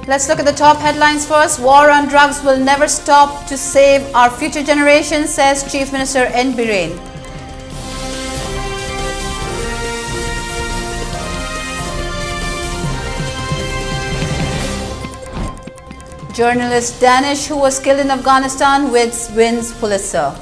Let's look at the top headlines first. War on drugs will never stop to save our future generations, says Chief Minister N. Biren. Journalist Danish, who was killed in Afghanistan, wins Pulitzer.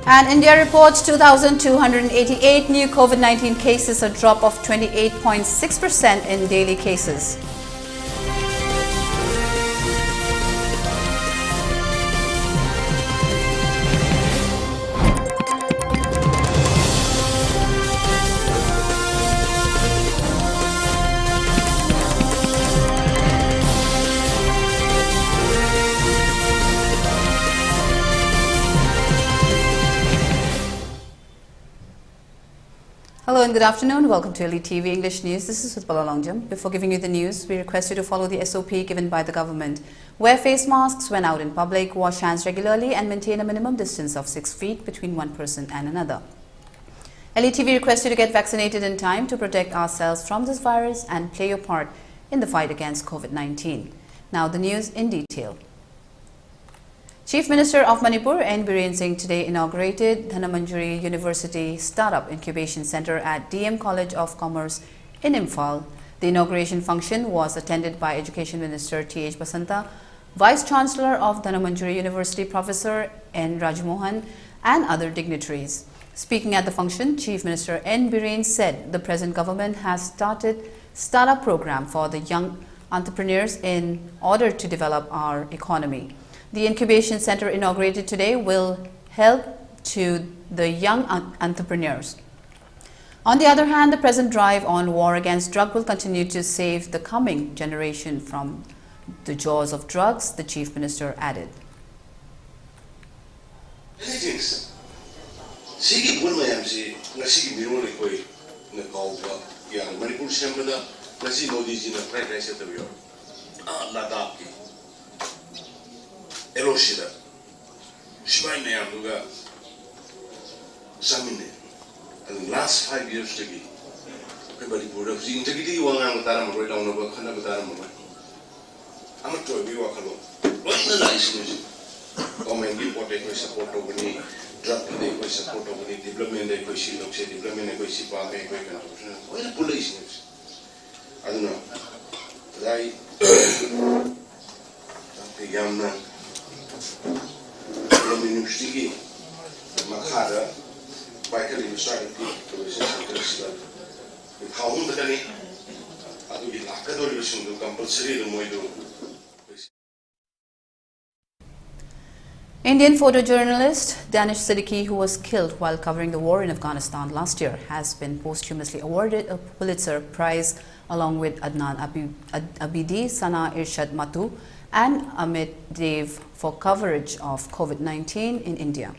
And India reports 2,288 new COVID-19 cases, a drop of 28.6% in daily cases. Hello and good afternoon. Welcome to ELITETV English News. This is Utpala. Before giving you the news, we request you to follow the SOP given by the government. Wear face masks when out in public, wash hands regularly and maintain a minimum distance of 6 feet between one person and another. ELITETV requests you to get vaccinated in time to protect ourselves from this virus and play your part in the fight against COVID-19. Now the news in detail. Chief Minister of Manipur, N. Biren Singh, today inaugurated Dhanamantri University Startup Incubation Center at DM College of Commerce in Imphal. The inauguration function was attended by Education Minister T.H. Basanta, Vice Chancellor of Dhanamantri University Professor N. Rajmohan, and other dignitaries. Speaking at the function, Chief Minister N. Biren said the present government has started startup program for the young entrepreneurs in order to develop our economy. The incubation center inaugurated today will help to the young entrepreneurs. On the other hand, the present drive on war against drug will continue to save the coming generation from the jaws of drugs, the Chief Minister added. Eloshida, Shivane Amuga, Samine, and last 5 years to be. Everybody would have seen integrity one and Taram right down over Kanabataram. I'm a toy, we walk alone. What's the license? Come and give what they support over me, drop the support over the development, they could see, development, they see, where the police is. I don't know. But the young man. Indian photojournalist Danish Siddiqui, who was killed while covering the war in Afghanistan last year, has been posthumously awarded a Pulitzer Prize along with Adnan Abidi, Sana Irshad Matu, and Amit Dev for coverage of COVID-19 in India.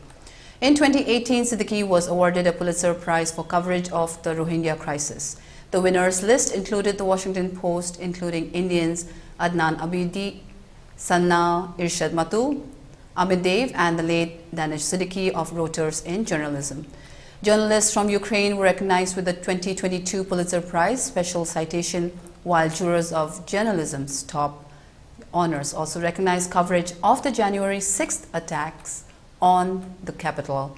In 2018, Siddiqui was awarded a Pulitzer Prize for coverage of the Rohingya crisis. The winners list included the Washington Post, including Indians Adnan Abidi, Sana Irshad Matu, Amit Dev, and the late Danish Siddiqui of Reuters in journalism. Journalists from Ukraine were recognized with the 2022 Pulitzer Prize special citation, while jurors of journalism's top honors also recognized coverage of the January 6th attacks on the capital,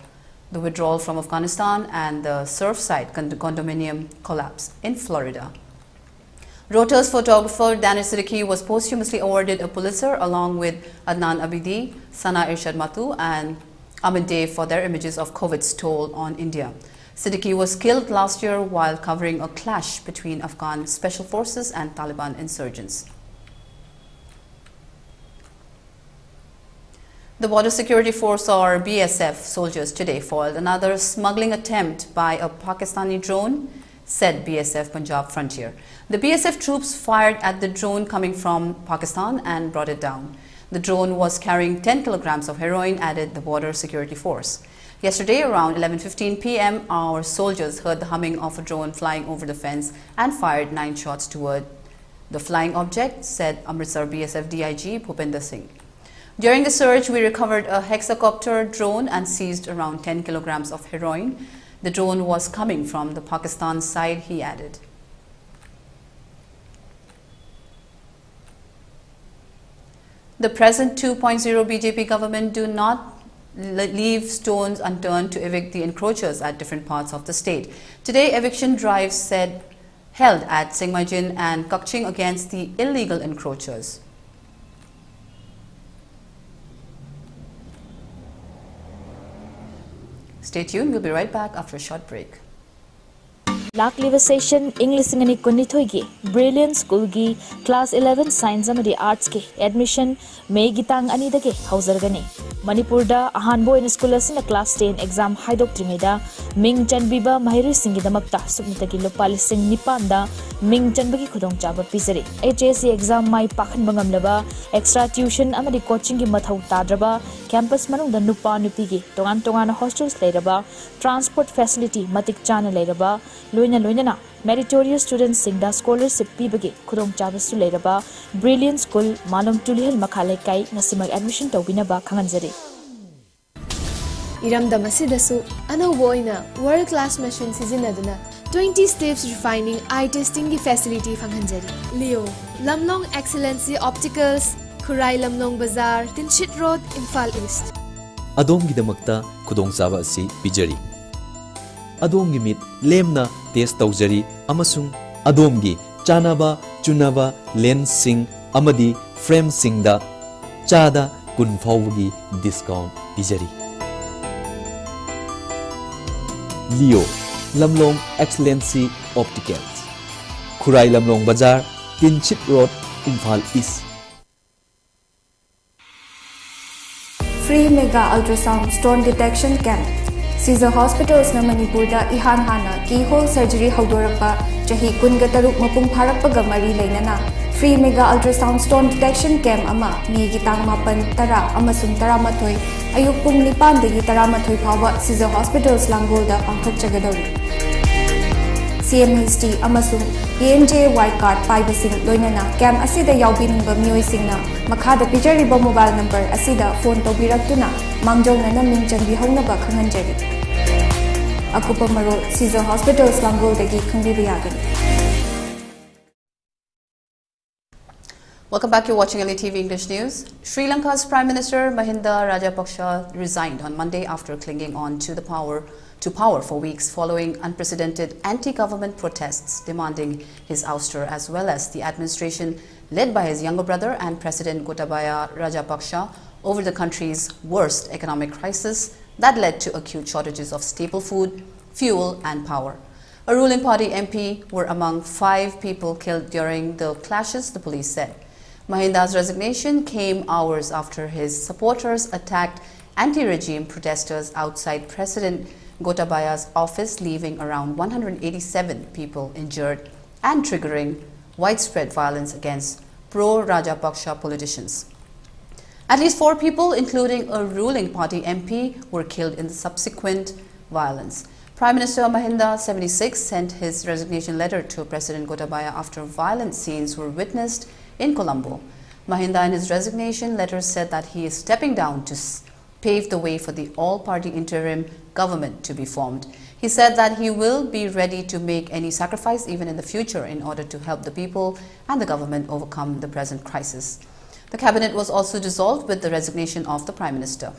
the withdrawal from Afghanistan, and the Surfside condominium collapse in Florida. Reuters photographer Danish Siddiqui was posthumously awarded a Pulitzer along with Adnan Abidi, Sana Irshad Matu, and Amit Dev for their images of COVID's toll on India. Siddiqui was killed last year while covering a clash between Afghan special forces and Taliban insurgents. The Border Security Force, or BSF, soldiers today foiled another smuggling attempt by a Pakistani drone, said BSF Punjab Frontier. The BSF troops fired at the drone coming from Pakistan and brought it down. The drone was carrying 10 kilograms of heroin, added the Border Security Force. Yesterday, around 11:15 p.m., our soldiers heard the humming of a drone flying over the fence and fired 9 shots toward the flying object, said Amritsar BSF DIG Bhupinder Singh. During the search, we recovered a hexacopter drone and seized around 10 kilograms of heroin. The drone was coming from the Pakistan side, he added. The present 2.0 BJP government do not leave stones unturned to evict the encroachers at different parts of the state. Today, eviction drives held at Singmajin and Kakching against the illegal encroachers. Stay tuned, we'll be right back after a short break. Lakliva session English and Manipuri Brilliant School gi Class 11 Science and Arts ki admission May gitang ani dage hauzargani. Manipur da ahanbo in school asina Class 10 exam haidoktrimi da Ming Chanbiba Mahiri Singhi damakta submitagi lupali sing nipanda Ming Chanbagi khudong chaba pisari. HSC exam mai pakhan bangamlaba extra tuition amadi coaching gi mathau tadraba campus manung da nupa nupi gi tongan hostels leiraba transport facility matik chana leiraba Loina meritorious students singda scholarship pibagi khudong chabasu leiraba Brilliant School Malom Tulihel Makhale kai nasimag admission tawbinaba khanganjari. Iramda masidasu anaubo oina world class machine sizinaduna 20 steps refining eye testing gi facility phanghanjari. Leo Lamlong Excellency Opticals Khurai Lamlong Bazaar Tinchit Road Imphal East. Adom gidamakta khudong chaba asi pijari. Adom gi mit lemna test tawjari amasung adom gi chanaba chunaba lens sing amadi frame singda chada kun phawgi discount pijari. Leo Lamlong Excellency Opticals Khurai Lamlong Bazaar Tinchit Road Imphal East. Free Mega Ultrasound Stone Detection Camp Caesar Hospitals na Manipur da ihan hana keyhole surgery haudorakpa chahi kunga taruk mapung pharakpaga mari leinana Free Mega Ultrasound Stone Detection Camp ama mi gitang mapan tara amasung taramathoi ayuk pung nipan dagi taramathoi phawa Caesar Hospitals Langol da pangthak chagadori. CMHT amasung EMJ white card paibasing loinana camp asida yaubiningba mioisingna makhada pictoriba mobile number asida phone tawbiraktuna mangjongna ming chanbihongnaba khanghanjari. Akupa maro Caesar Hospitals Langol dagi khangbiba yagani. Welcome back. You're watching ELITETV English News. Sri Lanka's Prime Minister Mahinda Rajapaksa resigned on Monday after clinging on to power for weeks following unprecedented anti-government protests demanding his ouster, as well as the administration led by his younger brother and President Gotabaya Rajapaksa over the country's worst economic crisis that led to acute shortages of staple food, fuel and power. A ruling party MP were among 5 people killed during the clashes, the police said. Mahinda's resignation came hours after his supporters attacked anti-regime protesters outside President Gotabaya's office, leaving around 187 people injured and triggering widespread violence against pro-Rajapaksa politicians. At least 4 people, including a ruling party MP, were killed in the subsequent violence. Prime Minister Mahinda, 76, sent his resignation letter to President Gotabaya after violent scenes were witnessed in Colombo. Mahinda in his resignation letter said that he is stepping down to pave the way for the all-party interim government to be formed. He said that he will be ready to make any sacrifice even in the future in order to help the people and the government overcome the present crisis. The cabinet was also dissolved with the resignation of the Prime Minister.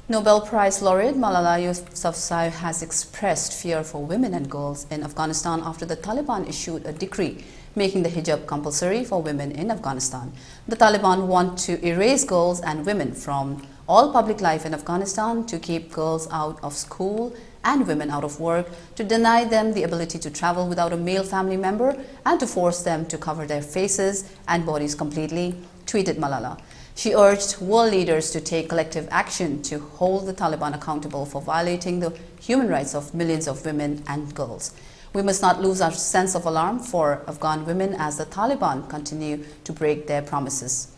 Nobel Prize laureate Malala Yousafzai has expressed fear for women and girls in Afghanistan after the Taliban issued a decree making the hijab compulsory for women in Afghanistan. The Taliban want to erase girls and women from all public life in Afghanistan, to keep girls out of school and women out of work, to deny them the ability to travel without a male family member, and to force them to cover their faces and bodies completely, tweeted Malala. She urged world leaders to take collective action to hold the Taliban accountable for violating the human rights of millions of women and girls. We must not lose our sense of alarm for Afghan women as the Taliban continue to break their promises.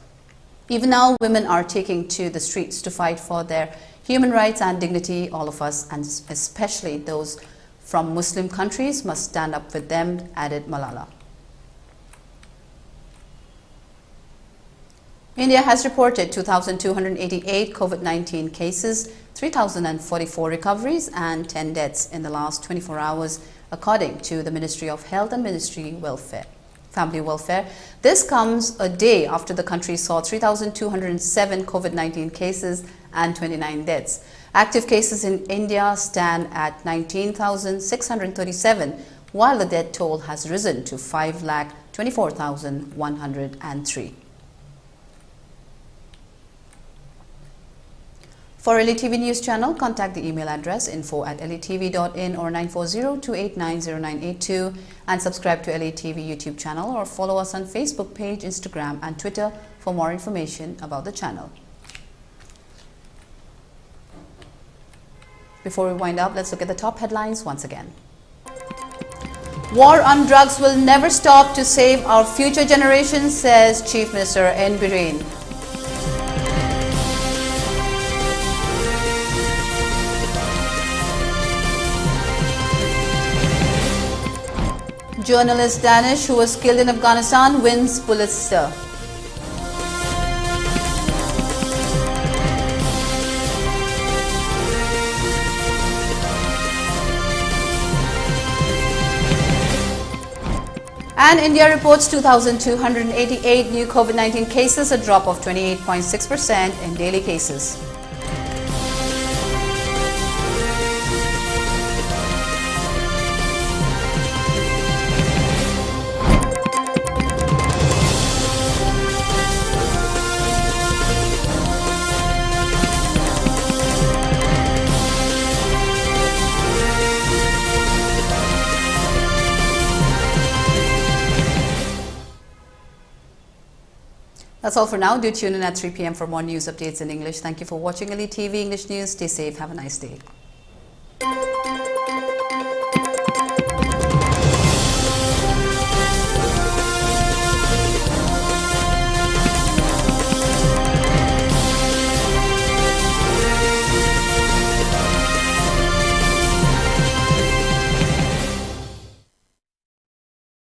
Even now, women are taking to the streets to fight for their human rights and dignity. All of us, and especially those from Muslim countries, must stand up with them, added Malala. India has reported 2,288 COVID-19 cases, 3,044 recoveries and 10 deaths in the last 24 hours, according to the Ministry of Health and Family Welfare. This comes a day after the country saw 3,207 COVID-19 cases and 29 deaths. Active cases in India stand at 19,637, while the death toll has risen to 5,24,103. For ELITETV News Channel, contact the email address info@elitetv.in or 940-289-0982 and subscribe to ELITETV YouTube channel or follow us on Facebook page, Instagram and Twitter for more information about the channel. Before we wind up, let's look at the top headlines once again. War on drugs will never stop to save our future generations, says Chief Minister N. Biren. Journalist Danish, who was killed in Afghanistan, wins Pulitzer. And India reports 2,288 new COVID-19 cases, a drop of 28.6% in daily cases. That's all for now. Do tune in at 3 p.m. for more news updates in English. Thank you for watching ELITETV English News. Stay safe. Have a nice day.